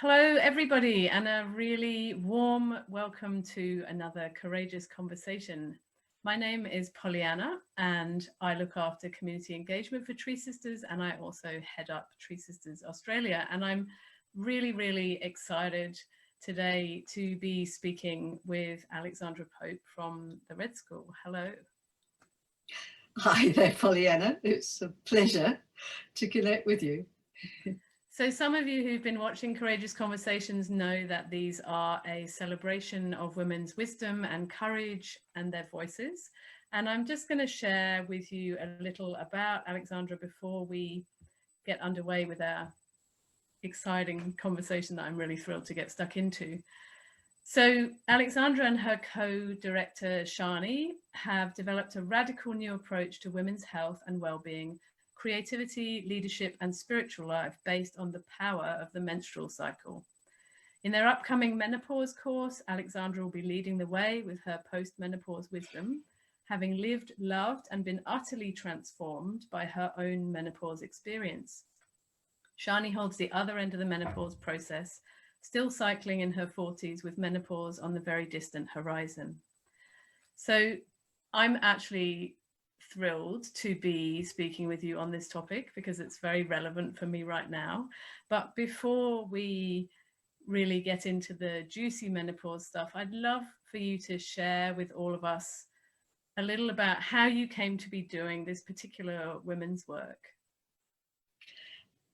Hello, everybody, and a really warm welcome to another Courageous Conversation. My name is Pollyanna, and I look after community engagement for Tree Sisters, and I also head up Tree Sisters Australia. And I'm really excited today to be speaking with Alexandra Pope from the Red School. Hello. Hi there, Pollyanna. It's a pleasure to connect with you. So some of you who've been watching Courageous Conversations know that these are a celebration of women's wisdom and courage and their voices. And I'm just going to share with you a little about Alexandra before we get underway with our exciting conversation that I'm really thrilled to get stuck into. So Alexandra and her co-director Sjanie have developed a radical new approach to women's health and well-being, creativity, leadership, and spiritual life based on the power of the menstrual cycle. In their upcoming menopause course, Alexandra will be leading the way with her post-menopause wisdom, having lived, loved, and been utterly transformed by her own menopause experience. Sjanie holds the other end of the menopause process, still cycling in her 40s with menopause on the very distant horizon. So I'm actually thrilled to be speaking with you on this topic because it's very relevant for me right now. But before we really get into the juicy menopause stuff, I'd love for you to share with all of us a little about how you came to be doing this particular women's work.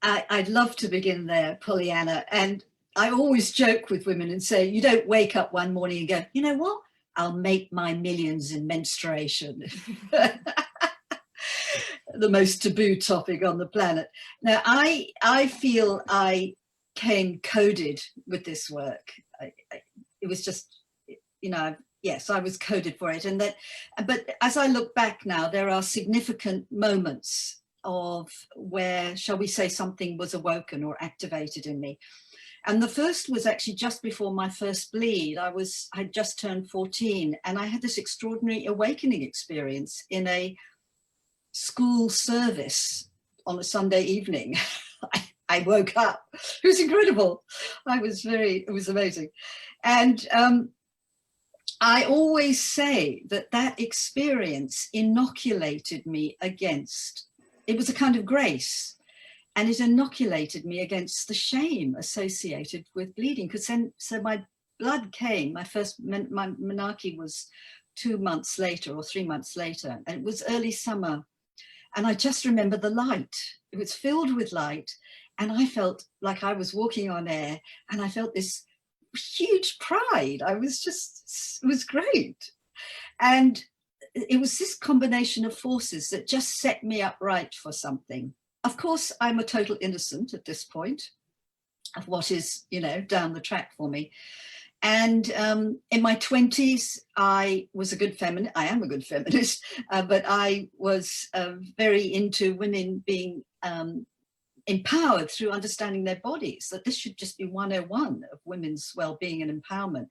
I'd love to begin there, Pollyanna. And I always joke with women and say, you don't wake up one morning and go, you know what? I'll make my millions in menstruation. The most taboo topic on the planet. Now, I feel I came coded with this work. It was just, yes, I was coded for it. But as I look back now, there are significant moments of where, shall we say, something was awoken or activated in me. And the first was actually just before my first bleed. I'd just turned 14, and I had this extraordinary awakening experience in a school service on a Sunday evening. I woke up. It was incredible. It was amazing. And I always say that experience inoculated me against, it was a kind of grace, and it inoculated me against the shame associated with bleeding. So my blood came, my menarche was 2 months later or 3 months later, and it was early summer. And I just remember the light. It was filled with light, and I felt like I was walking on air, and I felt this huge pride. It was great. And it was this combination of forces that just set me up right for something. Of course, I'm a total innocent at this point of what is, down the track for me. And in my 20s, I was a good feminist. I am a good feminist, but I was very into women being empowered through understanding their bodies, that this should just be 101 of women's well-being and empowerment.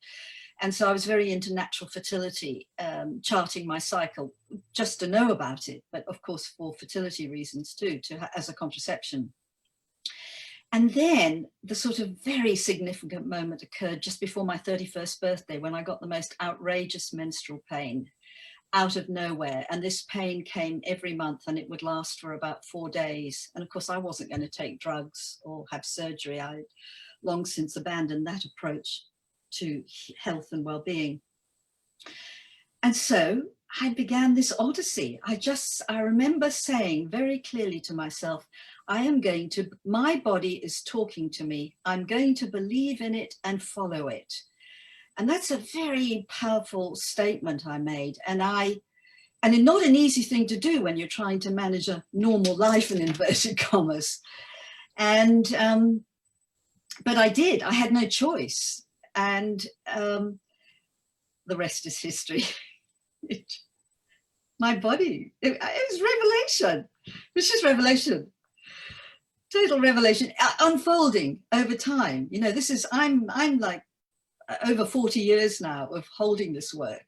And so I was very into natural fertility, charting my cycle just to know about it, but of course for fertility reasons too, as a contraception. And then the sort of very significant moment occurred just before my 31st birthday, when I got the most outrageous menstrual pain out of nowhere. And this pain came every month, and it would last for about 4 days. And of course, I wasn't going to take drugs or have surgery. I had long since abandoned that approach to health and well-being. And so I began this odyssey. I remember saying very clearly to myself, my body is talking to me. I'm going to believe in it and follow it. And that's a very powerful statement I made. And it's not an easy thing to do when you're trying to manage a normal life in inverted commas. And, but I did, I had no choice. And the rest is history. My body, it was revelation. It was just revelation. Total revelation, unfolding over time. I'm like over 40 years now of holding this work,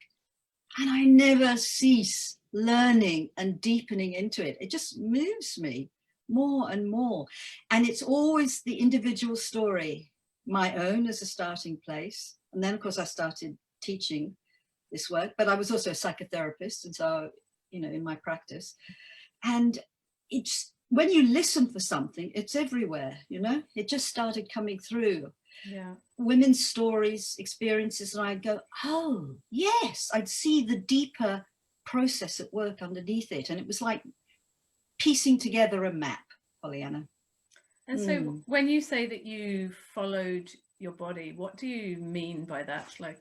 and I never cease learning and deepening into it. It just moves me more and more. And it's always the individual story, my own as a starting place. And then, of course, I started teaching this work, but I was also a psychotherapist. And so, you know, in my practice, and it's, when you listen for something, it's everywhere, you know, it just started coming through. Yeah. Women's stories, experiences, and I'd go, oh, yes, I'd see the deeper process at work underneath it. And it was like piecing together a map, Pollyanna. And so when you say that you followed your body, what do you mean by that? Like,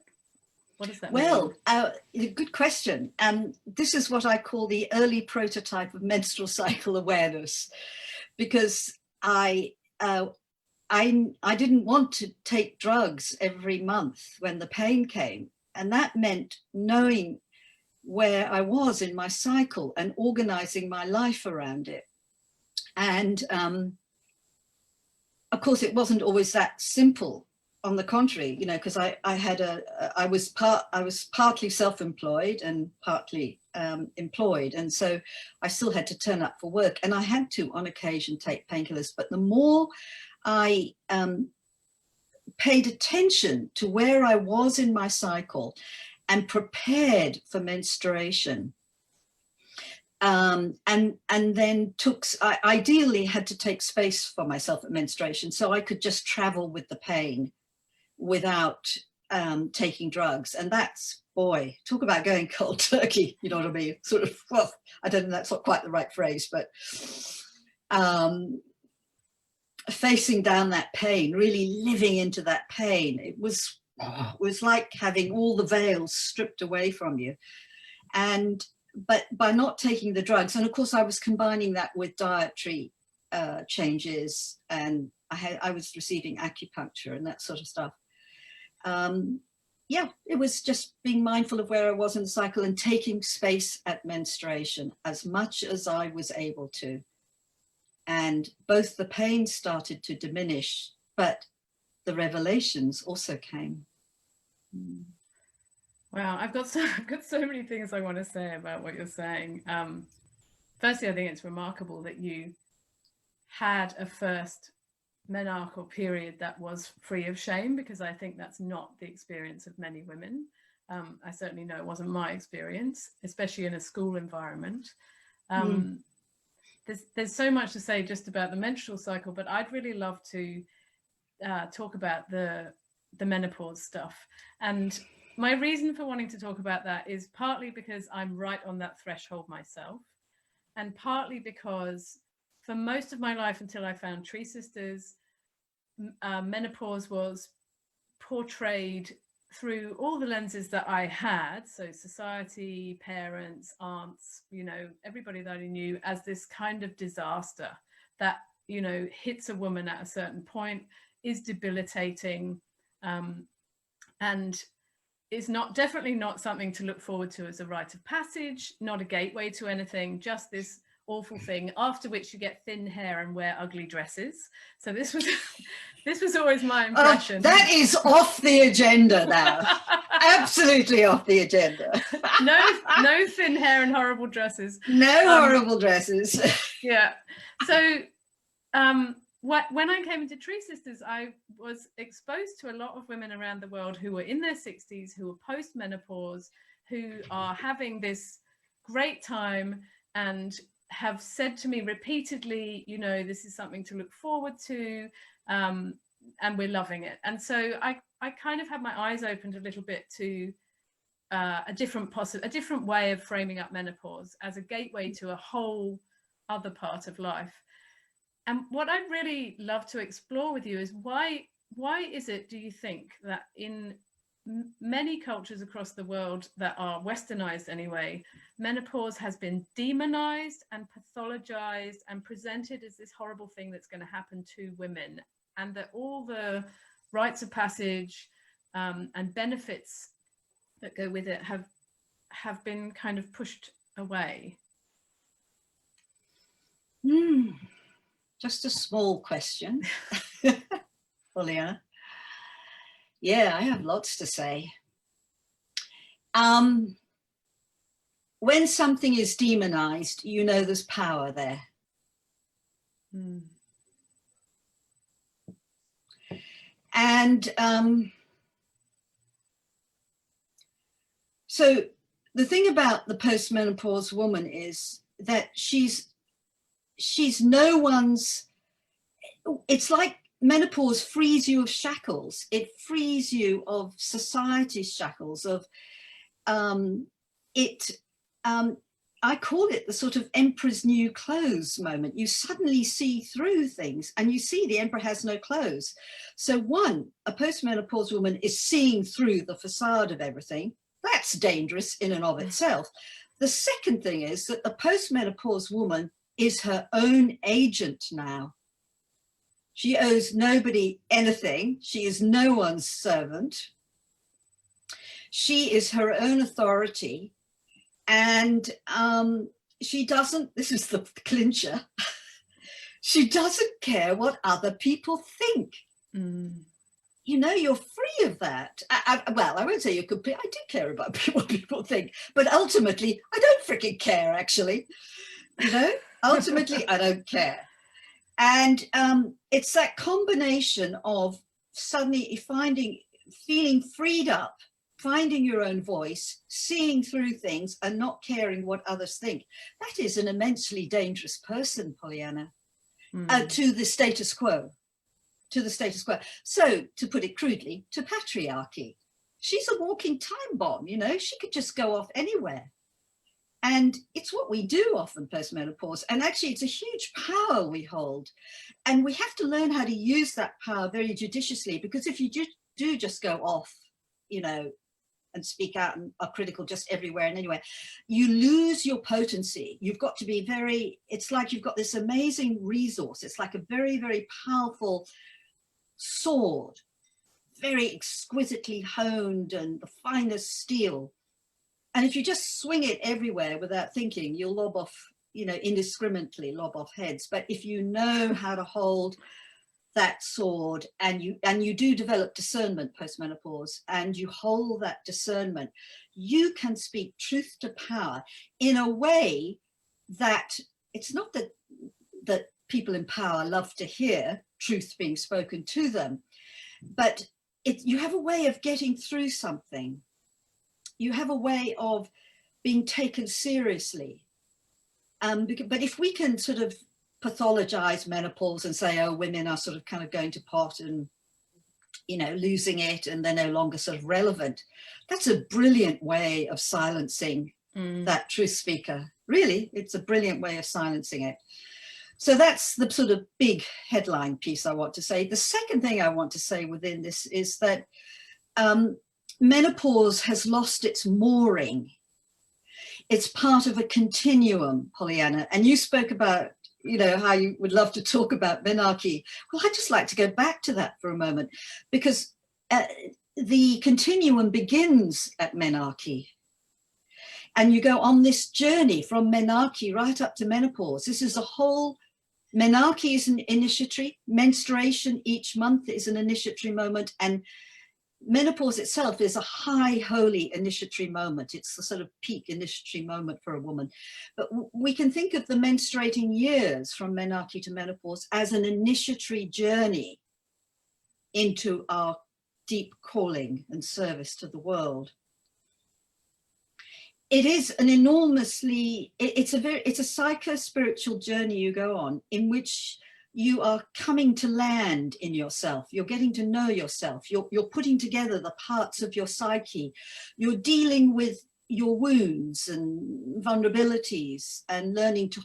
what does that mean? Well, good question. This is what I call the early prototype of menstrual cycle awareness, because I didn't want to take drugs every month when the pain came. And that meant knowing where I was in my cycle and organizing my life around it. And of course, it wasn't always that simple. On the contrary, you know, because I was partly self-employed and partly employed, and so I still had to turn up for work, and I had to on occasion take painkillers. But the more I paid attention to where I was in my cycle and prepared for menstruation, and then I ideally had to take space for myself at menstruation, so I could just travel with the pain without taking drugs. And that's, boy, talk about going cold turkey, you know what I mean? Sort of, well, I don't know, that's not quite the right phrase, but facing down that pain, really living into that pain, it was like having all the veils stripped away from you. And but by not taking the drugs, and of course I was combining that with dietary changes, and I was receiving acupuncture and that sort of stuff. Yeah, it was just being mindful of where I was in the cycle and taking space at menstruation as much as I was able to. And both the pain started to diminish, but the revelations also came. Wow, I've got so many things I want to say about what you're saying. Firstly, I think it's remarkable that you had a first menarchal period that was free of shame, because I think that's not the experience of many women. I certainly know it wasn't my experience, especially in a school environment. There's so much to say just about the menstrual cycle, but I'd really love to talk about the menopause stuff. And my reason for wanting to talk about that is partly because I'm right on that threshold myself, and partly because for most of my life until I found Tree Sisters, menopause was portrayed through all the lenses that I had. So society, parents, aunts, you know, everybody that I knew, as this kind of disaster that, you know, hits a woman at a certain point, is debilitating, and is definitely not something to look forward to as a rite of passage, not a gateway to anything, just this awful thing after which you get thin hair and wear ugly dresses. So this was always my impression. That is off the agenda now. Absolutely off the agenda. No thin hair and horrible dresses. No horrible dresses. Yeah. So when I came into Tree Sisters, I was exposed to a lot of women around the world who were in their 60s, who were post-menopause, who are having this great time and have said to me repeatedly, you know, this is something to look forward to, and we're loving it. And so I kind of had my eyes opened a little bit to a different way of framing up menopause as a gateway to a whole other part of life. And what I'd really love to explore with you is why is it, do you think, that in many cultures across the world that are westernized anyway, menopause has been demonized and pathologized and presented as this horrible thing that's going to happen to women, and that all the rites of passage and benefits that go with it have been kind of pushed away? Just a small question, Pollyanna. Yeah, I have lots to say. When something is demonized, you know there's power there. And so the thing about the postmenopause woman is that she's no one's, it's like menopause frees you of shackles. It frees you of society's shackles, of I call it the sort of emperor's new clothes moment. You suddenly see through things and you see the emperor has no clothes. So a postmenopause woman is seeing through the facade of everything. That's dangerous in and of itself. The second thing is that the postmenopause woman is her own agent now. She owes nobody anything. She is no one's servant. She is her own authority. And she doesn't, this is the clincher, she doesn't care what other people think. You know, you're free of that. Well, I won't say you're complete. I do care about what people think, but ultimately, I don't freaking care, actually. You know, ultimately, I don't care. And it's that combination of suddenly feeling freed up, finding your own voice, seeing through things and not caring what others think. That is an immensely dangerous person, Pollyanna, to the status quo. To the status quo. So, to put it crudely, to patriarchy. She's a walking time bomb, you know, she could just go off anywhere. And it's what we do often post-menopause. And actually, it's a huge power we hold. And we have to learn how to use that power very judiciously, because if you do just go off, you know, and speak out and are critical just everywhere and anywhere, you lose your potency. You've got to be it's like you've got this amazing resource. It's like a very, very powerful sword, very exquisitely honed and the finest steel. And if you just swing it everywhere without thinking, you'll lob off, you know, indiscriminately lob off heads. But if you know how to hold that sword and you do develop discernment post-menopause and you hold that discernment, you can speak truth to power in a way that it's not that people in power love to hear truth being spoken to them, but you have a way of getting through something. You have a way of being taken seriously. But if we can sort of pathologize menopause and say, oh, women are sort of kind of going to pot and, you know, losing it and they're no longer sort of relevant, that's a brilliant way of silencing that truth speaker. Really, it's a brilliant way of silencing it. So that's the sort of big headline piece I want to say. The second thing I want to say within this is that menopause has lost its mooring. It's part of a continuum, Pollyanna. And you spoke about, you know, how you would love to talk about menarche. Well, I'd just like to go back to that for a moment, because the continuum begins at menarche. And you go on this journey from menarche right up to menopause. This is a whole, menarche is an initiatory, menstruation each month is an initiatory moment, and menopause itself is a high holy initiatory moment. It's the sort of peak initiatory moment for a woman. But we can think of the menstruating years from menarche to menopause as an initiatory journey into our deep calling and service to the world. It is an enormously, it's a psycho-spiritual journey you go on, in which you are coming to land in yourself. You're getting to know yourself. You're putting together the parts of your psyche. You're dealing with your wounds and vulnerabilities and learning to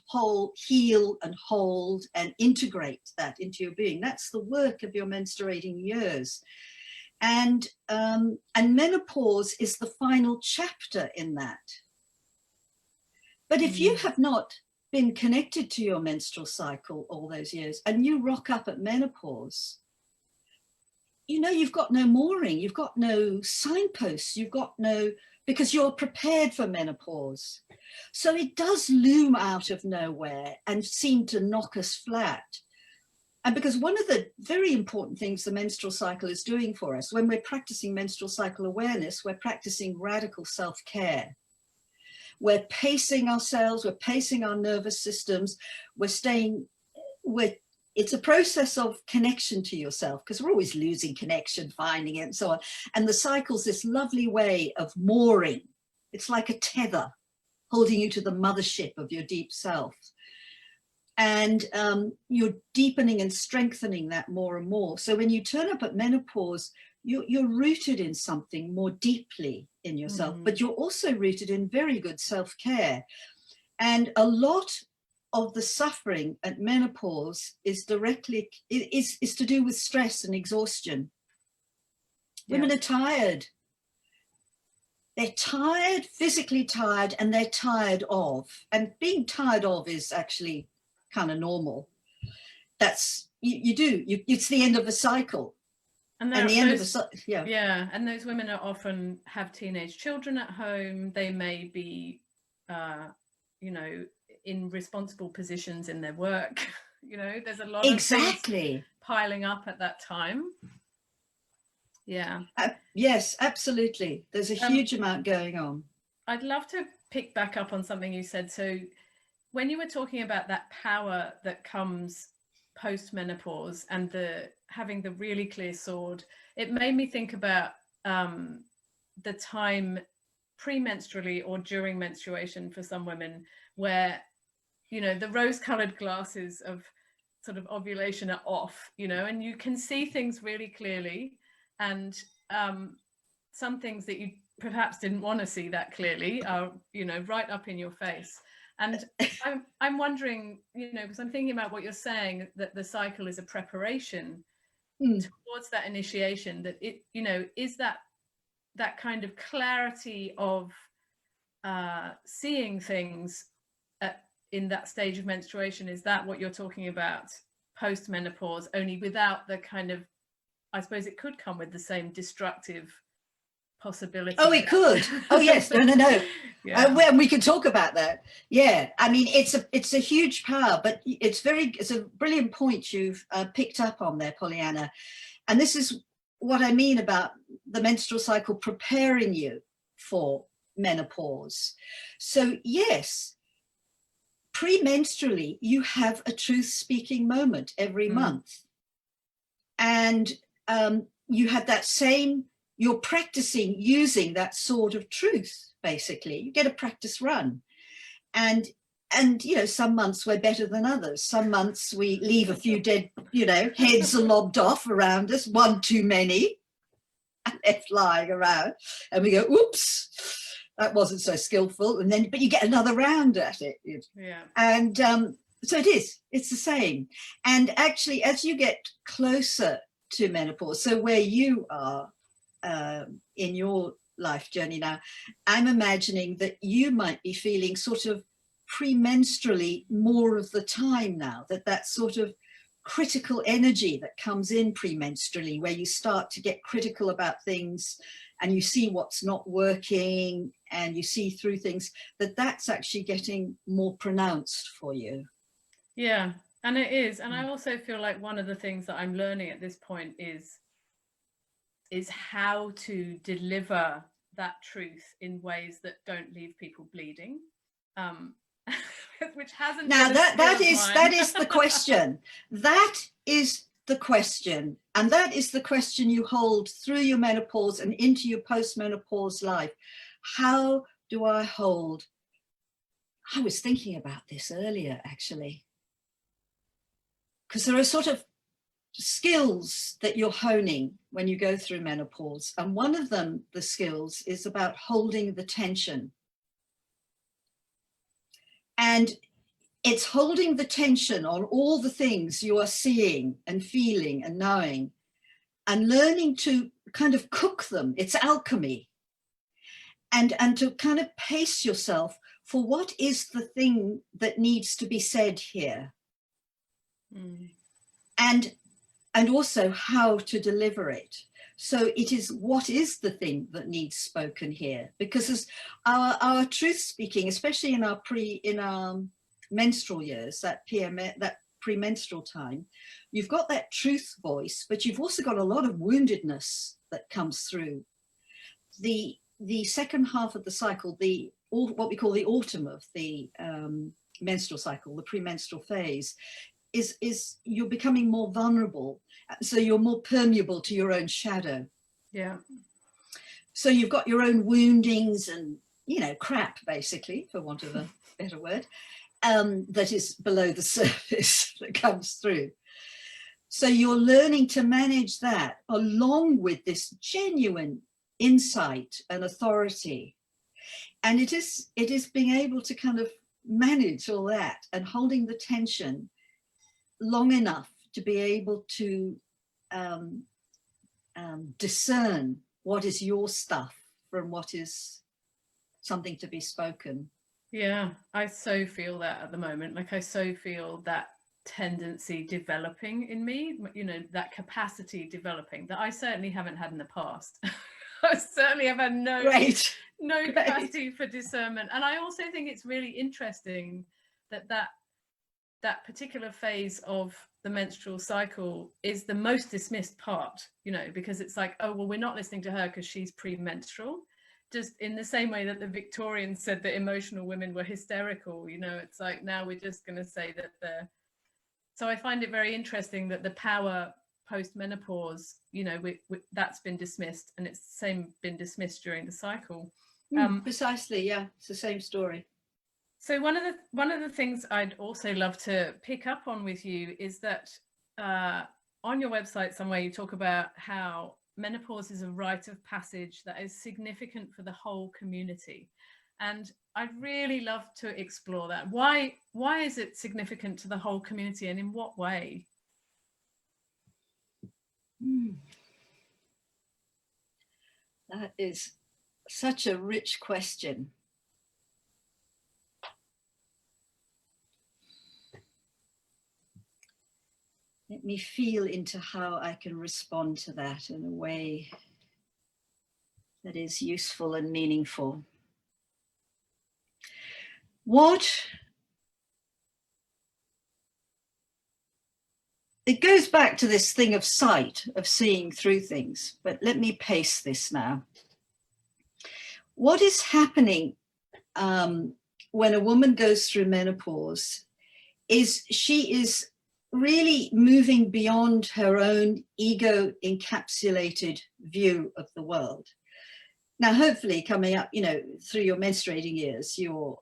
heal and hold and integrate that into your being. That's the work of your menstruating years. And menopause is the final chapter in that. But if you have not been connected to your menstrual cycle all those years and you rock up at menopause, you know, you've got no mooring, you've got no signposts, you've got no, because you're prepared for menopause. So it does loom out of nowhere and seem to knock us flat. And because one of the very important things the menstrual cycle is doing for us, when we're practicing menstrual cycle awareness, we're practicing radical self-care. We're pacing ourselves, we're pacing our nervous systems, we're it's a process of connection to yourself, because we're always losing connection, finding it, and so on. And the cycle's this lovely way of mooring. It's like a tether holding you to the mothership of your deep self. And you're deepening and strengthening that more and more. So when you turn up at menopause, you're rooted in something more deeply in yourself, but you're also rooted in very good self-care. And a lot of the suffering at menopause is directly is to do with stress and exhaustion. Women are tired. They're tired, physically tired, and they're tired of. And being tired of is actually kind of normal. That's it's the end of a cycle. And the end of the cycle, yeah. And those women are often have teenage children at home. They may be, you know, in responsible positions in their work. You know, there's a lot of things piling up at that time. Yeah. Yes, absolutely. There's a huge amount going on. I'd love to pick back up on something you said. So when you were talking about that power that comes post-menopause and having the really clear sword, it made me think about the time premenstrually or during menstruation for some women where, you know, the rose-colored glasses of sort of ovulation are off, you know, and you can see things really clearly, and some things that you perhaps didn't want to see that clearly are, you know, right up in your face. And I'm wondering, you know, because I'm thinking about what you're saying, that the cycle is a preparation towards that initiation, that it, you know, is that kind of clarity of seeing things in that stage of menstruation, is that what you're talking about post-menopause, only without the kind of, I suppose it could come with the same destructive possibility. Oh, it could. Oh, yes. No. Yeah. We can talk about that. Yeah. I mean, it's a huge power, but it's a brilliant point you've picked up on there, Pollyanna. And this is what I mean about the menstrual cycle preparing you for menopause. So yes, premenstrually, you have a truth-speaking moment every month. And you have that same, you're practicing using that sword of truth, basically. You get a practice run. And you know, some months we're better than others. Some months we leave a few dead, you know, heads are lobbed off around us, one too many, and they're flying around. And we go, oops, that wasn't so skillful. And then, but you get another round at it. Yeah. And so it's the same. And actually, as you get closer to menopause, so where you are in your life journey now, I'm imagining that you might be feeling sort of premenstrually more of the time now, that sort of critical energy that comes in premenstrually, where you start to get critical about things and you see what's not working and you see through things, that's actually getting more pronounced for you. Yeah, and it is. And I also feel like one of the things that I'm learning at this point is how to deliver that truth in ways that don't leave people bleeding. Which hasn't now been that is the question. That is the question, and that is the question you hold through your menopause and into your post-menopause life. How do I hold? I was thinking about this earlier, actually, because there are sort of skills that you're honing when you go through menopause, and one of them, the skills, is about holding the tension. And it's holding the tension on all the things you are seeing and feeling and knowing, and learning to kind of cook them. It's alchemy. And to kind of pace yourself for what is the thing that needs to be said here. And also how to deliver it. So it is, what is the thing that needs spoken here? Because as our truth speaking, especially in our menstrual years, that premenstrual time, you've got that truth voice, but you've also got a lot of woundedness that comes through. The second half of the cycle, what we call the autumn of the menstrual cycle, the premenstrual phase, is you're becoming more vulnerable. So you're more permeable to your own shadow. Yeah. So you've got your own woundings and, you know, crap, basically, for want of a better word, that is below the surface that comes through. So you're learning to manage that along with this genuine insight and authority. And it is being able to kind of manage all that and holding the tension long enough to be able to discern what is your stuff from what is something to be spoken. Yeah, I so feel that at the moment. Like I so feel that tendency developing in me, you know, that capacity developing that I certainly haven't had in the past. I certainly have had no capacity for discernment. And I also think it's really interesting that particular phase of the menstrual cycle is the most dismissed part, you know, because it's like, oh, well, we're not listening to her because she's premenstrual. Just in the same way that the Victorians said that emotional women were hysterical, you know, it's like now we're just going to say that they're. So I find it very interesting that the power post-menopause, you know, that's been dismissed, and it's the same been dismissed during the cycle. Precisely, yeah, it's the same story. So one of the things I'd also love to pick up on with you is that on your website somewhere you talk about how menopause is a rite of passage that is significant for the whole community. And I'd really love to explore that. Why is it significant to the whole community, and in what way? That is such a rich question. Let me feel into how I can respond to that in a way that is useful and meaningful. It goes back to this thing of sight, of seeing through things, but let me pace this now. What is happening when a woman goes through menopause is she is really moving beyond her own ego encapsulated view of the world. Now, hopefully coming up, you know, through your menstruating years, you're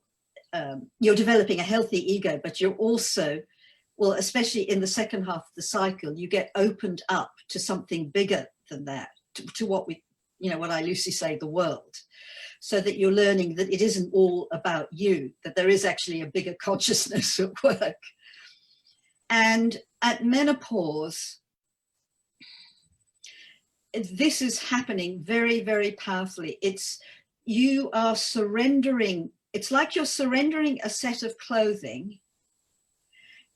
developing a healthy ego, but you're also, well, especially in the second half of the cycle, you get opened up to something bigger than that, to what we, you know, what I loosely say, the world. So that you're learning that it isn't all about you, that there is actually a bigger consciousness at work. And at menopause, this is happening very, very powerfully. You are surrendering, it's like you're surrendering a set of clothing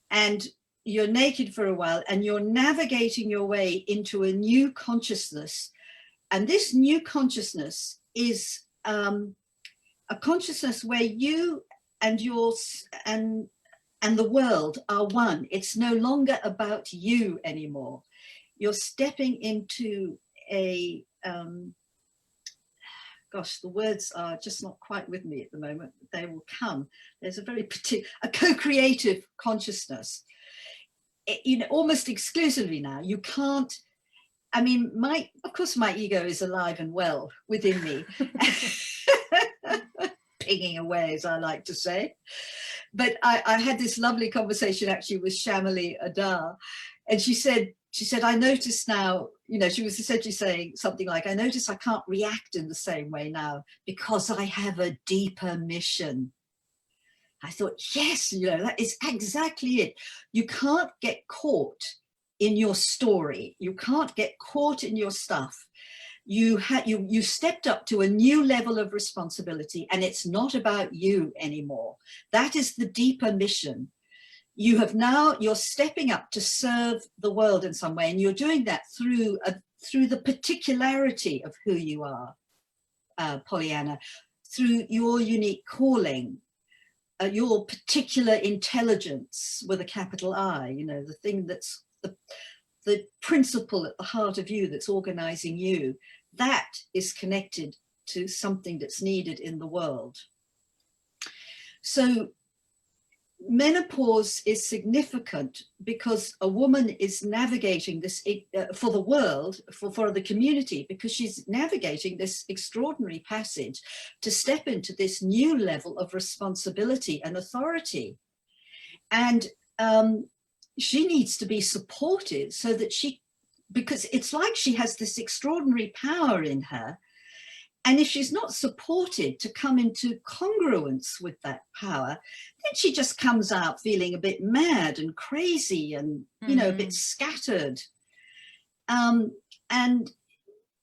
and you're naked for a while and you're navigating your way into a new consciousness. And this new consciousness is a consciousness where you and the world are one. It's no longer about you anymore. You're stepping into a, gosh, the words are just not quite with me at the moment, but they will come. There's a very particular, a co-creative consciousness. You know, almost exclusively now, you can't, I mean, of course my ego is alive and well within me. Pinging away, as I like to say. But I had this lovely conversation actually with Shamali Adar, and she said, I notice now, you know, she was essentially saying something like, I notice I can't react in the same way now because I have a deeper mission. I thought, yes, you know, that is exactly it. You can't get caught in your story. You can't get caught in your stuff. You stepped up to a new level of responsibility, and it's not about you anymore. That is the deeper mission. You're stepping up to serve the world in some way, and you're doing that through the particularity of who you are, Pollyanna, through your unique calling, your particular intelligence with a capital I, you know, the thing that's the principle at the heart of you that's organizing you. That is connected to something that's needed in the world. So menopause is significant because a woman is navigating this for the world, for the community, because she's navigating this extraordinary passage to step into this new level of responsibility and authority. And she needs to be supported so that because it's like she has this extraordinary power in her. And if she's not supported to come into congruence with that power, then she just comes out feeling a bit mad and crazy and, you know, a bit scattered.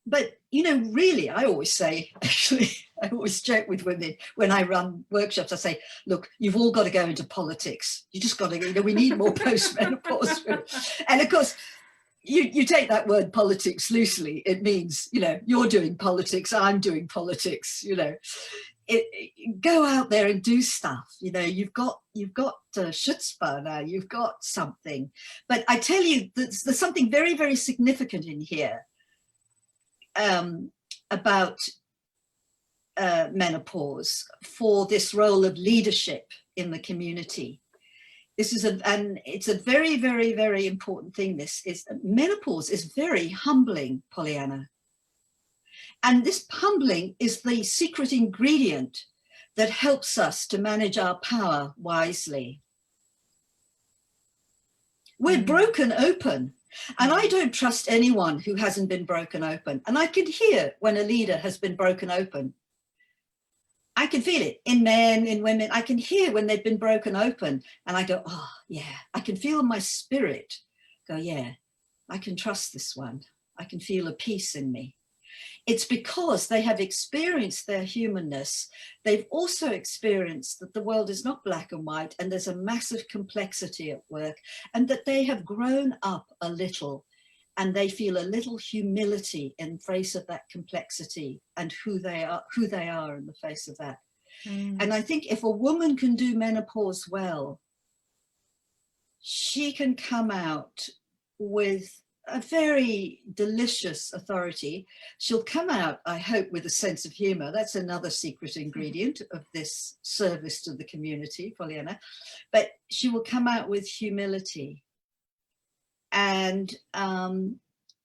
But, you know, really, I always say, actually, I always joke with women when I run workshops, I say, look, you've all got to go into politics. You just got to, you know, we need more postmenopause. And of course, you take that word politics loosely. It means, you know, you're doing politics, I'm doing politics, you know. Go out there and do stuff. You know, you've got chutzpah now, you've got something. But I tell you, there's something very, very significant in here about menopause for this role of leadership in the community. This is it's a very, very, very important thing. Menopause is very humbling, Pollyanna. And this humbling is the secret ingredient that helps us to manage our power wisely. We're broken open. And I don't trust anyone who hasn't been broken open. And I can hear when a leader has been broken open. I can feel it in men, in women. I can hear when they've been broken open. And I go, oh, yeah. I can feel my spirit go, yeah, I can trust this one. I can feel a peace in me. It's because they have experienced their humanness. They've also experienced that the world is not black and white and there's a massive complexity at work, and that they have grown up a little and they feel a little humility in face of that complexity and who they are in the face of that. And I think if a woman can do menopause well, she can come out with a very delicious authority. She'll come out, I hope, with a sense of humor. That's another secret ingredient of this service to the community, Pollyanna. But she will come out with humility. And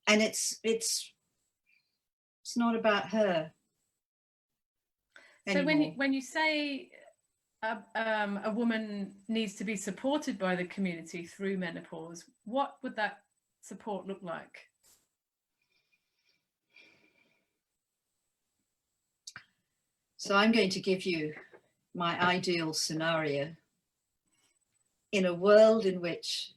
it's not about her anymore. So when you say a woman needs to be supported by the community through menopause, what would that support look like? So I'm going to give you my ideal scenario in a world in which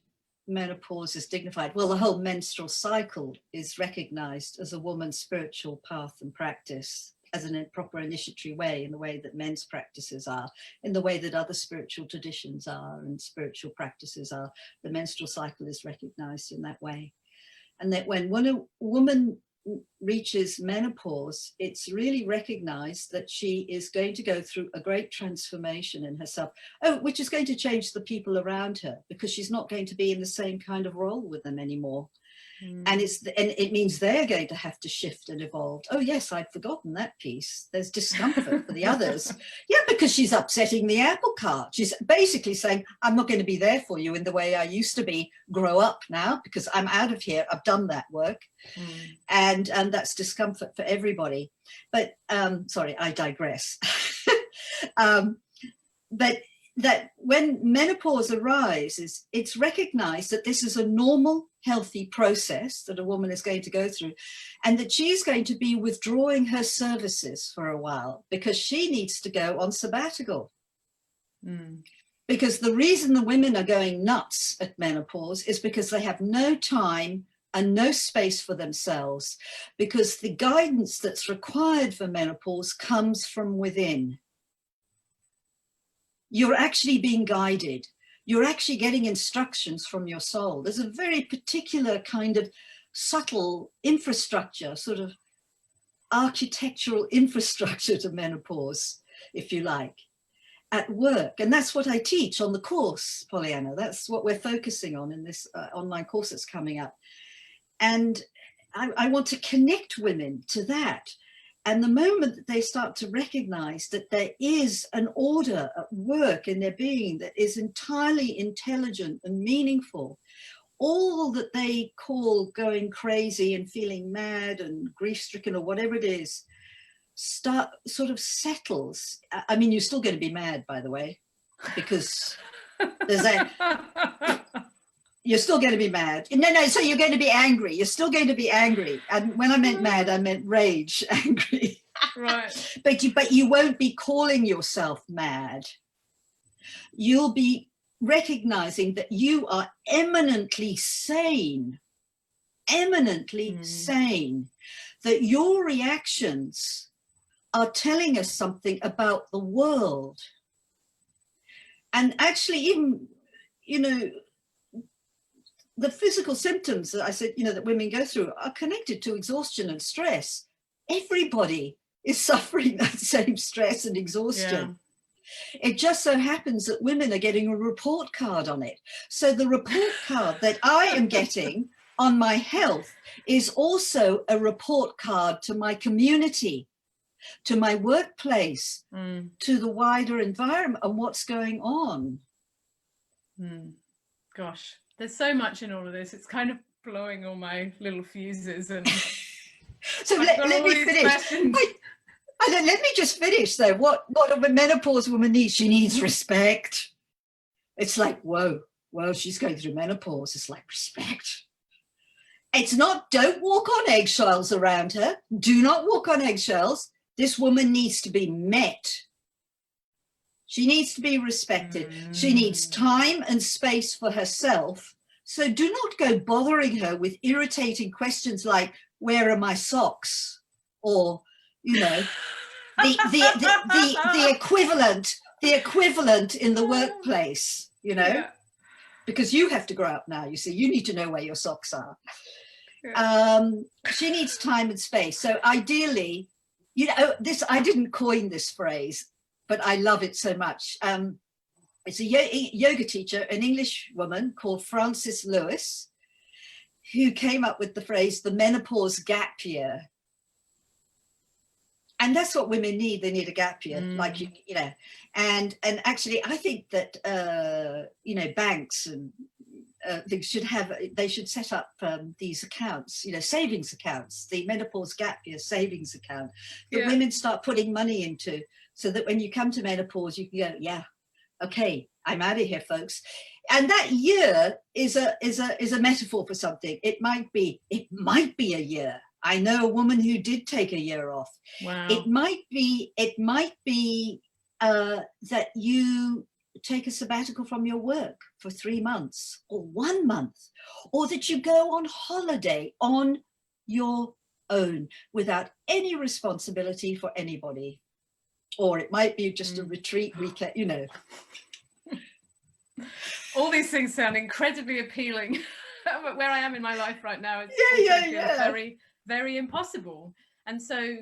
menopause is dignified. Well, the whole menstrual cycle is recognized as a woman's spiritual path and practice, as a proper initiatory way, in the way that men's practices are, in the way that other spiritual traditions are and spiritual practices are. The menstrual cycle is recognized in that way. And that when a woman reaches menopause, it's really recognized that she is going to go through a great transformation in herself, which is going to change the people around her, because she's not going to be in the same kind of role with them anymore. And it means they're going to have to shift and evolve. Oh yes, I'd forgotten that piece. There's discomfort for the others. Yeah, because she's upsetting the apple cart. She's basically saying, I'm not going to be there for you in the way I used to be. Grow up now, because I'm out of here. I've done that work. And that's discomfort for everybody. But sorry, I digress. But that when menopause arises, it's recognized that this is a normal, healthy process that a woman is going to go through, and that she's going to be withdrawing her services for a while because she needs to go on sabbatical. Because the reason the women are going nuts at menopause is because they have no time and no space for themselves, because the guidance that's required for menopause comes from within. You're actually being guided. You're actually getting instructions from your soul. There's a very particular kind of subtle infrastructure, sort of architectural infrastructure to menopause, if you like, at work. And that's what I teach on the course, Pollyanna. That's what we're focusing on in this online course that's coming up. And I want to connect women to that. And the moment that they start to recognize that there is an order at work in their being that is entirely intelligent and meaningful, all that they call going crazy and feeling mad and grief-stricken or whatever it is, sort of settles. I mean, you're still going to be mad, by the way, because there's that. You're still going to be mad. No, so you're going to be angry. You're still going to be angry. And when I meant mad, I meant rage, angry. Right. But you won't be calling yourself mad. You'll be recognizing that you are eminently sane, sane, that your reactions are telling us something about the world. And actually, even, you know, the physical symptoms that I said, you know, that women go through are connected to exhaustion and stress. Everybody is suffering that same stress and exhaustion. Yeah. It just so happens that women are getting a report card on it. So the report card that I am getting on my health is also a report card to my community, to my workplace, to the wider environment and what's going on. Gosh, there's so much in all of this. It's kind of blowing all my little fuses. And so let me finish. Let me just finish though. What a menopause woman needs, she needs respect. It's like, whoa, she's going through menopause. It's like respect. It's not, don't walk on eggshells around her. Do not walk on eggshells. This woman needs to be met. She needs to be respected. She needs time and space for herself. So do not go bothering her with irritating questions like, where are my socks? Or, you know, the equivalent in the workplace, you know, yeah. Because you have to grow up now, you see, you need to know where your socks are. Yeah. She needs time and space. So ideally, you know, I didn't coin this phrase, but I love it so much. It's a yoga teacher, an English woman called Frances Lewis, who came up with the phrase, the menopause gap year. And that's what women need. They need a gap year, like, you know, and actually, I think that, you know, banks and they should set up these accounts, you know, savings accounts, the menopause gap year savings account that women start putting money into, so that when you come to menopause, you can go, yeah, okay, I'm out of here, folks. And that year is a metaphor for something. It might be a year. I know a woman who did take a year off. Wow. It might be that you take a sabbatical from your work for 3 months or 1 month, or that you go on holiday on your own without any responsibility for anybody. Or it might be just a retreat weekend, you know. All these things sound incredibly appealing. But where I am in my life right now, it's very, very impossible. And so,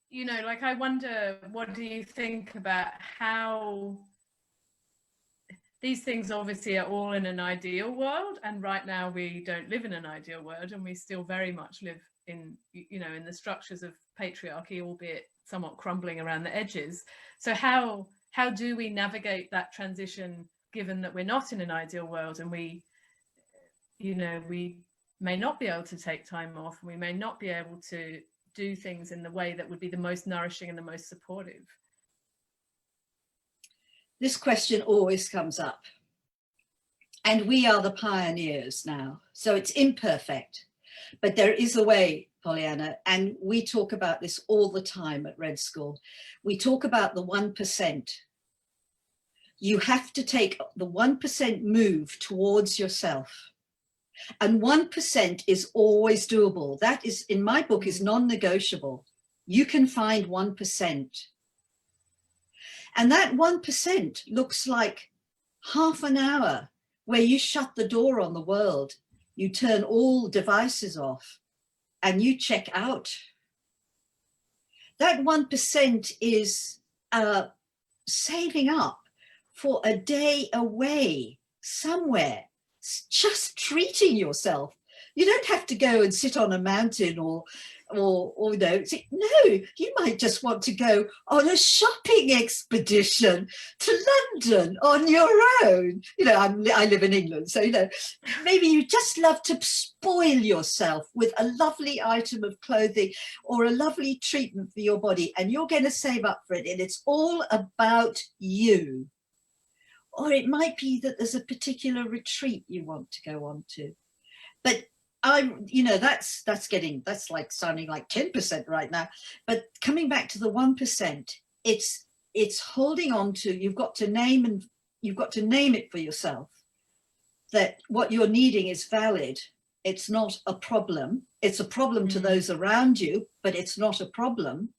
you know, like, I wonder, what do you think about how these things obviously are all in an ideal world, and right now we don't live in an ideal world, and we still very much live in, you know, in the structures of patriarchy, albeit somewhat crumbling around the edges. So how do we navigate that transition, given that we're not in an ideal world, and we, you know, we may not be able to take time off, and we may not be able to do things in the way that would be the most nourishing and the most supportive? This question always comes up, and we are the pioneers now, so it's imperfect, but there is a way, Pollyanna, and we talk about this all the time at Red School. We talk about the 1%. You have to take the 1% move towards yourself, and 1% is always doable. That is, in my book, is non-negotiable. You can find 1%. And that 1% looks like half an hour where you shut the door on the world, you turn all devices off, and you check out. That 1% is saving up for a day away somewhere, just treating yourself You don't have to go and sit on a mountain or no, you might just want to go on a shopping expedition to London on your own. I live in England, so maybe you just love to spoil yourself with a lovely item of clothing or a lovely treatment for your body, and you're going to save up for it, and it's all about you. Or it might be that there's a particular retreat you want to go on to. But that's like sounding like 10% right now. But coming back to the 1%, it's holding on to, you've got to name it for yourself, that what you're needing is valid. It's not a problem. It's a problem to those around you, but it's not a problem.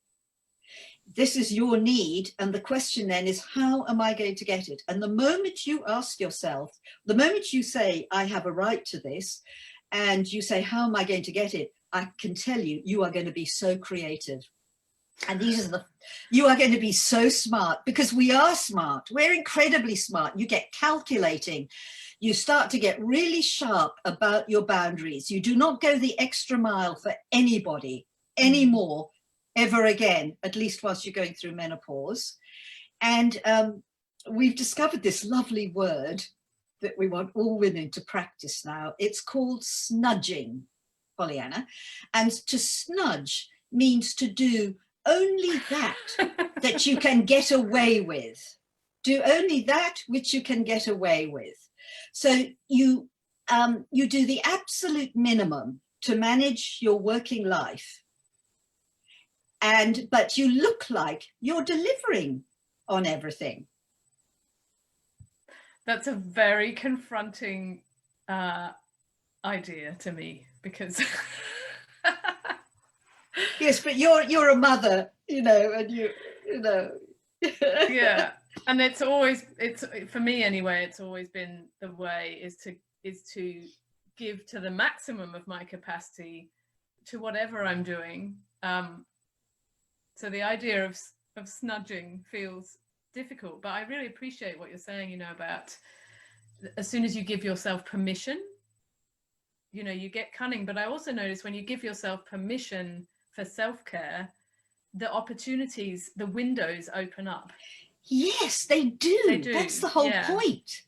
This is your need. And the question then is, how am I going to get it? And the moment you ask yourself, the moment you say, I have a right to this, and you say, how am I going to get it? I can tell you, you are going to be so creative. And you are going to be so smart, because we are smart. We're incredibly smart. You get calculating. You start to get really sharp about your boundaries. You do not go the extra mile for anybody anymore, ever again, at least whilst you're going through menopause. And we've discovered this lovely word that we want all women to practice now. It's called snudging, Pollyanna. And to snudge means to do only that you can get away with. Do only that which you can get away with. So you do the absolute minimum to manage your working life. But you look like you're delivering on everything. That's a very confronting idea to me, because yes, but you're a mother, and you know. Yeah, and it's for me anyway. It's always been the way is to give to the maximum of my capacity to whatever I'm doing. So the idea of snudging feels difficult, but I really appreciate what you're saying, about as soon as you give yourself permission, you get cunning. But I also notice when you give yourself permission for self-care, the opportunities, the windows open up. Yes, they do. That's the whole point.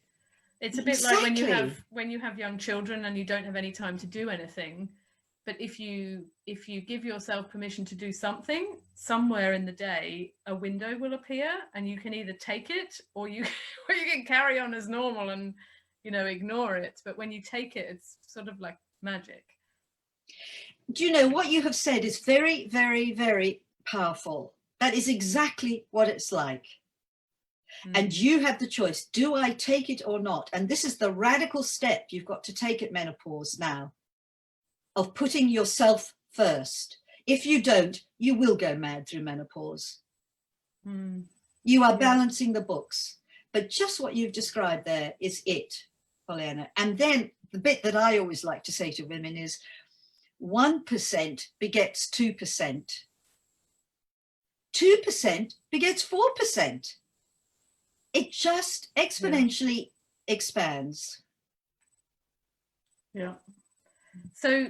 It's a bit like when you have young children and you don't have any time to do anything. But if you give yourself permission to do something, somewhere in the day, a window will appear, and you can either take it or you can carry on as normal and, ignore it. But when you take it, it's sort of like magic. Do you know what you have said is very, very, very powerful. That is exactly what it's like. And you have the choice. Do I take it or not? And this is the radical step you've got to take at menopause now, of putting yourself first. If you don't, you will go mad through menopause. You are balancing the books. But just what you've described there is it, Pollyanna. And then the bit that I always like to say to women is 1% begets 2%. 2% begets 4%. It just exponentially expands. Yeah. So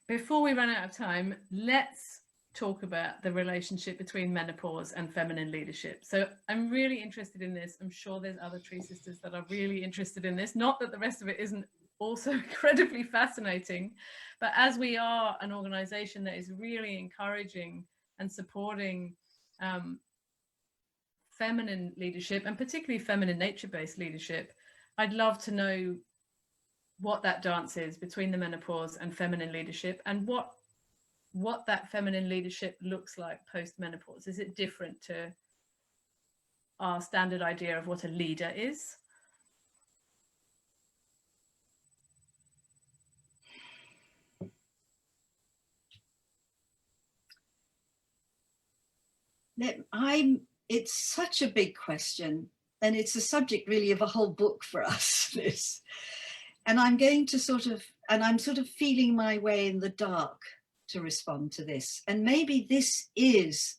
before we run out of time, let's talk about the relationship between menopause and feminine leadership. So I'm really interested in this. I'm sure there's other tree sisters that are really interested in this. Not that the rest of it isn't also incredibly fascinating, but as we are an organization that is really encouraging and supporting feminine leadership, and particularly feminine nature-based leadership, I'd love to know what that dance is between the menopause and feminine leadership, and what that feminine leadership looks like post-menopause. Is it different to our standard idea of what a leader is? It's such a big question, and it's a subject really of a whole book for us, this. And I'm sort of feeling my way in the dark to respond to this. And maybe this is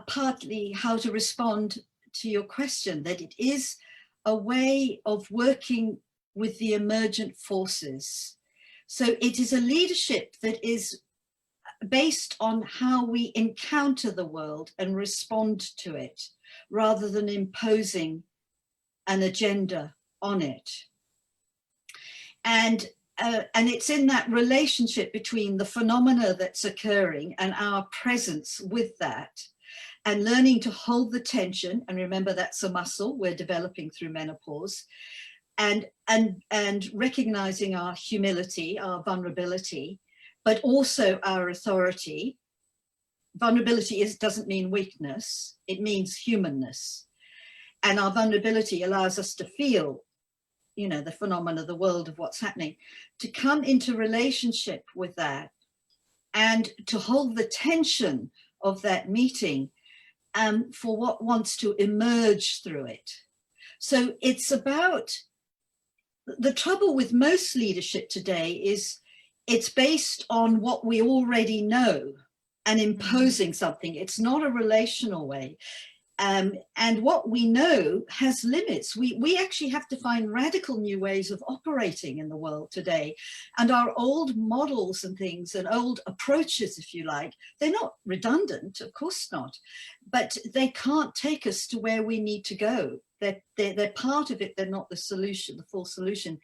partly how to respond to your question, that it is a way of working with the emergent forces. So it is a leadership that is based on how we encounter the world and respond to it, rather than imposing an agenda on it. And it's in that relationship between the phenomena that's occurring and our presence with that, and learning to hold the tension. And remember, that's a muscle we're developing through menopause, and recognizing our humility, our vulnerability, but also our authority. Vulnerability doesn't mean weakness, it means humanness. And our vulnerability allows us to feel, you know, the phenomena of the world, of what's happening, to come into relationship with that and to hold the tension of that meeting for what wants to emerge through it. So it's about, the trouble with most leadership today is it's based on what we already know and imposing something. It's not a relational way. And what we know has limits. We actually have to find radical new ways of operating in the world today. And our old models and things, and old approaches, if you like, they're not redundant, of course not, but they can't take us to where we need to go. They're part of it, they're not the solution, the full solution.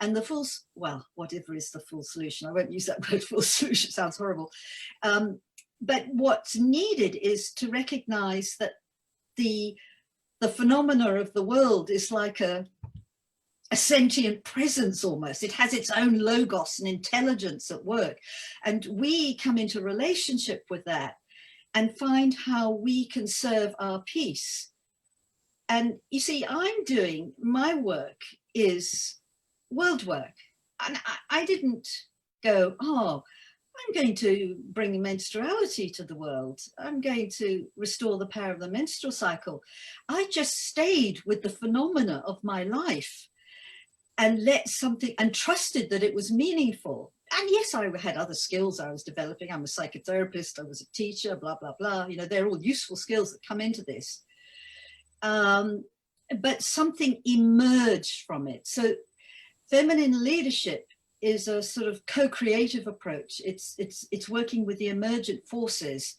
And the full, well, whatever is the full solution, I won't use that word, full solution, sounds horrible. But what's needed is to recognize that the phenomena of the world is like a sentient presence almost. It has its own logos and intelligence at work. And we come into relationship with that and find how we can serve our peace. And you see, I'm doing, my work is world work. And I didn't go, oh, I'm going to bring menstruality to the world. I'm going to restore the power of the menstrual cycle. I just stayed with the phenomena of my life and let something, and trusted that it was meaningful. And yes, I had other skills I was developing. I'm a psychotherapist, I was a teacher, blah, blah, blah. You know, they're all useful skills that come into this. But something emerged from it. So feminine leadership is a sort of co-creative approach. It's working with the emergent forces,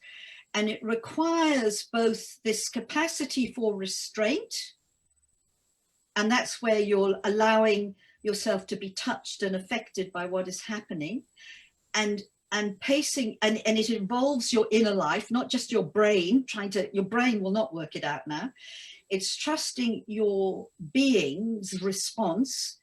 and it requires both this capacity for restraint, and that's where you're allowing yourself to be touched and affected by what is happening, and pacing, and it involves your inner life, not just your brain your brain will not work it out now. It's trusting your being's response,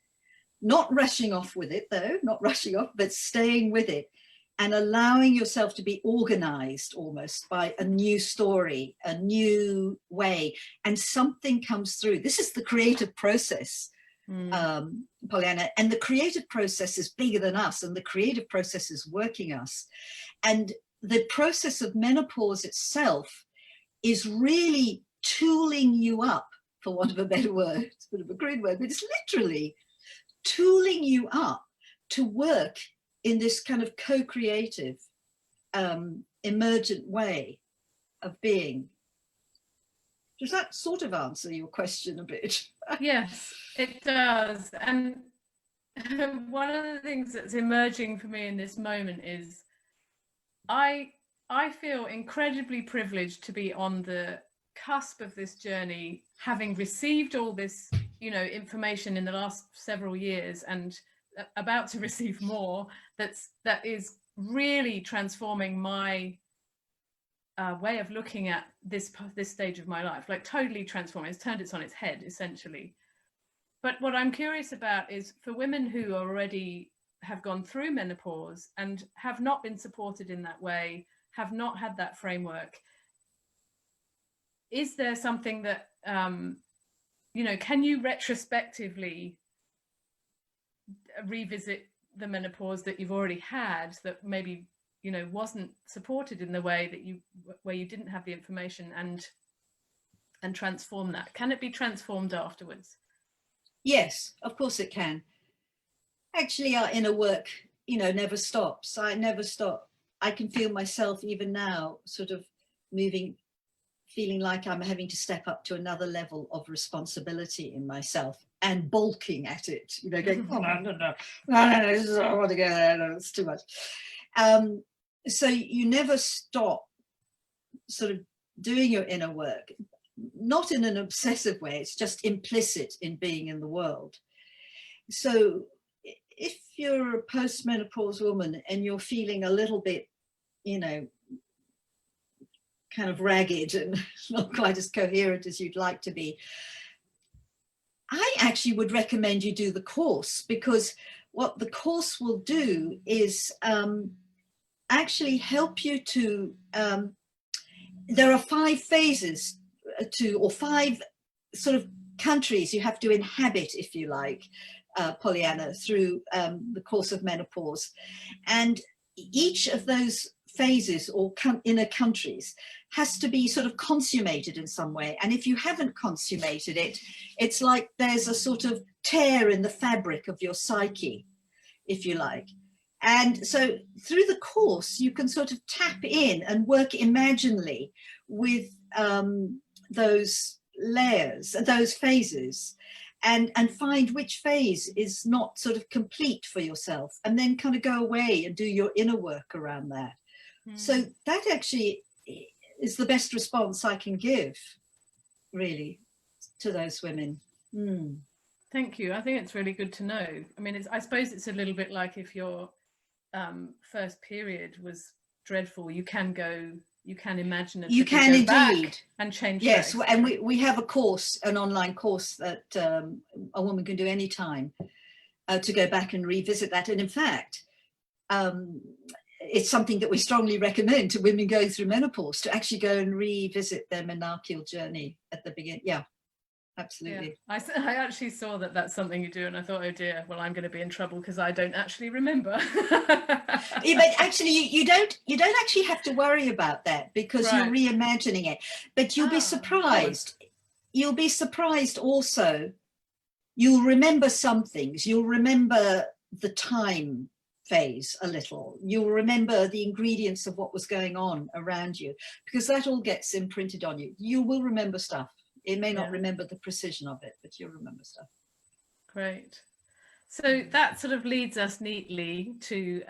not rushing off with it though, not rushing off, but staying with it and allowing yourself to be organized almost by a new story, a new way, and something comes through. This is the creative process, Pollyanna, and the creative process is bigger than us, and the creative process is working us. And the process of menopause itself is really tooling you up, for want of a better word. It's a bit of a crude word, but it's literally tooling you up to work in this kind of co-creative, emergent way of being. Does that sort of answer your question a bit? Yes, it does. And one of the things that's emerging for me in this moment is I feel incredibly privileged to be on the cusp of this journey, having received all this, you know, information in the last several years, and about to receive more that is really transforming my way of looking at this stage of my life, like totally transforming. It's turned it on its head, essentially. But what I'm curious about is for women who already have gone through menopause and have not been supported in that way, have not had that framework, is there something that, you know, can you retrospectively revisit the menopause that you've already had that maybe, you know, wasn't supported in the way that where you didn't have the information, and transform that? Can it be transformed afterwards? Yes, of course it can. Actually, our inner work, you know, never stops. I never stop. I can feel myself even now sort of feeling like I'm having to step up to another level of responsibility in myself. and balking at it, you know, going, oh, no, this is, I want to go there, no, it's too much. So you never stop sort of doing your inner work, not in an obsessive way, it's just implicit in being in the world. So if you're a postmenopause woman and you're feeling a little bit, you know, kind of ragged and not quite as coherent as you'd like to be, I actually would recommend you do the course, because what the course will do is actually help you to, there are 5 phases or 5 sort of countries you have to inhabit, if you like, Pollyanna, through the course of menopause. And each of those phases or inner countries has to be sort of consummated in some way. And if you haven't consummated it, it's like there's a sort of tear in the fabric of your psyche, if you like. And so through the course, you can sort of tap in and work imaginally with those layers, those phases, and find which phase is not sort of complete for yourself, and then kind of go away and do your inner work around that. So that actually is the best response I can give, really, to those women. Thank you. I think it's really good to know. I mean, I suppose it's a little bit like if your first period was dreadful, you can imagine it. You can indeed. And change. Yes, and we have a course, an online course that a woman can do anytime to go back and revisit that. And in fact, it's something that we strongly recommend to women going through menopause, to actually go and revisit their menarcheal journey at the beginning. Yeah, absolutely. Yeah. I actually saw that that's something you do, and I thought, oh dear, well, I'm going to be in trouble because I don't actually remember. Yeah, but actually you don't actually have to worry about that, because you're reimagining it. But you'll be surprised. You'll be surprised also. You'll remember some things. You'll remember the time phase a little. You'll remember the ingredients of what was going on around you, because that all gets imprinted on you. You will remember stuff. It may not remember the precision of it, but you'll remember stuff. Great. So that sort of leads us neatly to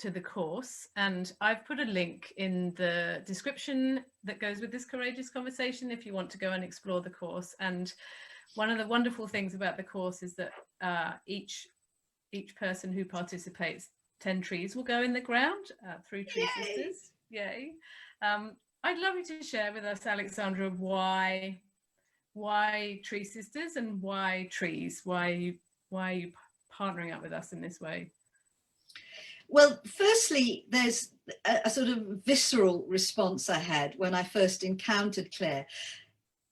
the course, and I've put a link in the description that goes with this courageous conversation if you want to go and explore the course. And one of the wonderful things about the course is that each person who participates, 10 trees will go in the ground through Tree Sisters. Yay. I'd love you to share with us, Alexandra, why Tree Sisters and why trees? Why are you partnering up with us in this way? Well, firstly, there's a sort of visceral response I had when I first encountered Claire.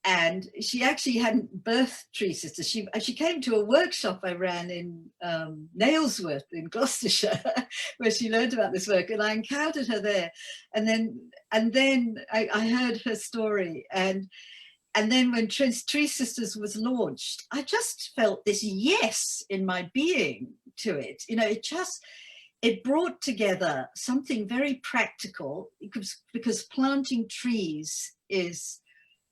And she actually hadn't birthed Tree Sisters. She came to a workshop I ran in Nailsworth in Gloucestershire, where she learned about this work, and I encountered her there. And then I heard her story, and then when Tree Sisters was launched, I just felt this yes in my being to it. You know, it brought together something very practical, because planting trees is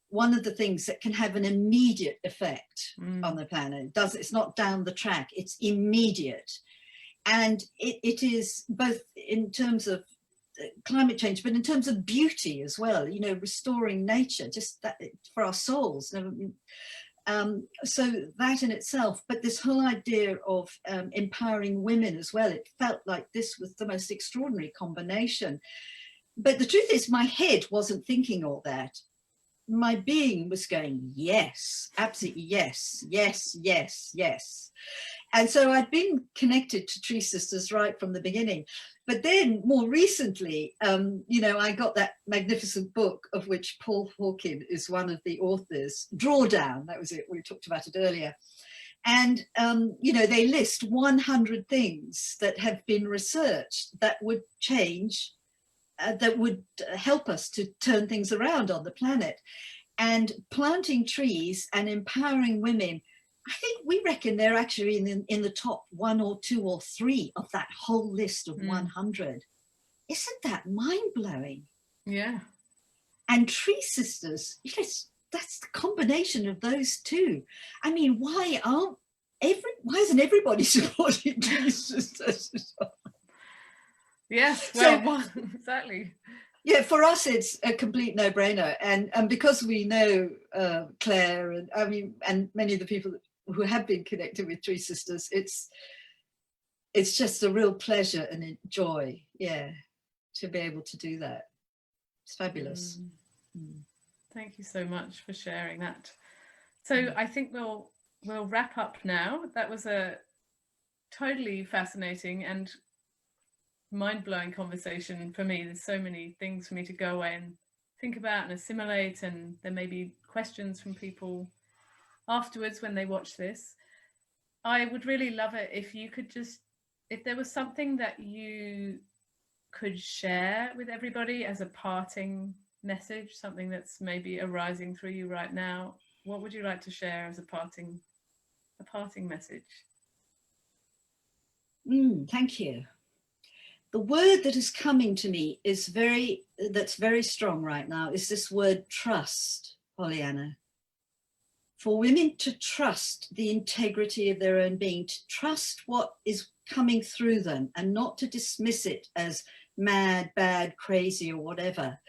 one of the things that can have an immediate effect on the planet. It's not down the track, it's immediate. And it is both in terms of climate change, but in terms of beauty as well, you know, restoring nature, just that for our souls. So that in itself, but this whole idea of empowering women as well, it felt like this was the most extraordinary combination. But the truth is, my head wasn't thinking all that. My being was going, yes, absolutely, yes, yes, yes, yes. And so I've been connected to Tree Sisters right from the beginning. But then more recently, you know, I got that magnificent book of which Paul Hawken is one of the authors, Drawdown, that was it, we talked about it earlier. And, you know, they list 100 things that have been researched that would change, that would help us to turn things around on the planet. And planting trees and empowering women, I think we reckon they're actually in the top 1 or 2 or 3 of that whole list of 100. Isn't that mind-blowing? Yeah. And Tree Sisters, that's the combination of those two. I mean, why isn't everybody supporting Jesus? Yes, well, exactly. Yeah, for us, it's a complete no-brainer. And because we know Claire and and many of the people who have been connected with Three Sisters, it's just a real pleasure and a joy, yeah, to be able to do that. It's fabulous. Thank you so much for sharing that. So I think we'll wrap up now. That was a totally fascinating and mind-blowing conversation for me. There's so many things for me to go away and think about and assimilate, and there may be questions from people afterwards when they watch this. I would really love it if you could if there was something that you could share with everybody as a parting message, something that's maybe arising through you right now. What would you like to share as a parting message? Thank you. The word that is coming to me that's very strong right now is this word trust, Pollyanna. For women to trust the integrity of their own being, to trust what is coming through them and not to dismiss it as mad, bad, crazy, or whatever.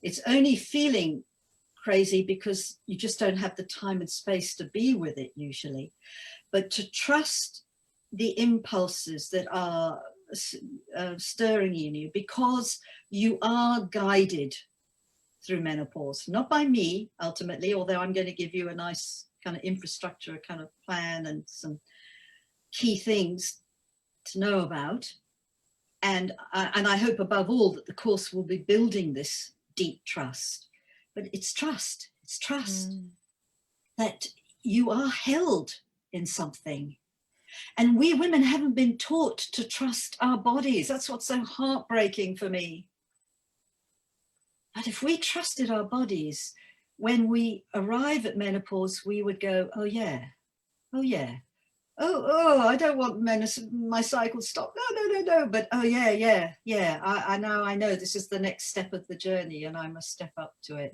It's only feeling crazy because you just don't have the time and space to be with it usually. But to trust the impulses that are stirring in you, because you are guided through menopause, not by me ultimately, although I'm going to give you a nice kind of infrastructure, a kind of plan and some key things to know about. And I hope above all that the course will be building this deep trust. But it's trust that you are held in something. And we women haven't been taught to trust our bodies. That's what's so heartbreaking for me. But if we trusted our bodies, when we arrive at menopause, we would go, oh yeah, I don't want my cycle to stop. No. But oh yeah. I know this is the next step of the journey and I must step up to it.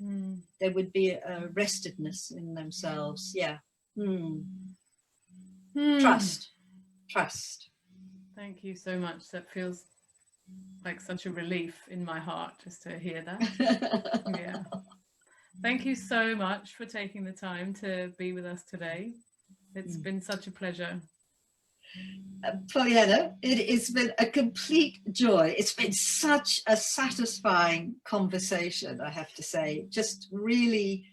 There would be a restedness in themselves. Yeah. Trust. Thank you so much. That feels like such a relief in my heart just to hear that. Yeah. Thank you so much for taking the time to be with us today. It's been such a pleasure. Pollyanna, it has been a complete joy. It's been such a satisfying conversation, I have to say. Just really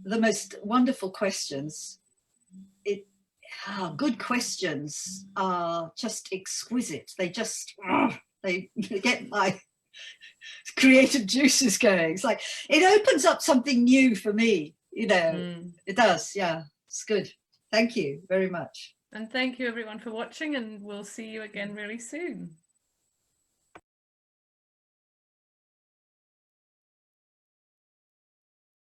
the most wonderful questions. Good questions are just exquisite. They get my creative juices going. It's like it opens up something new for me, It does. Yeah, it's good. Thank you very much. And thank you everyone for watching, and we'll see you again really soon.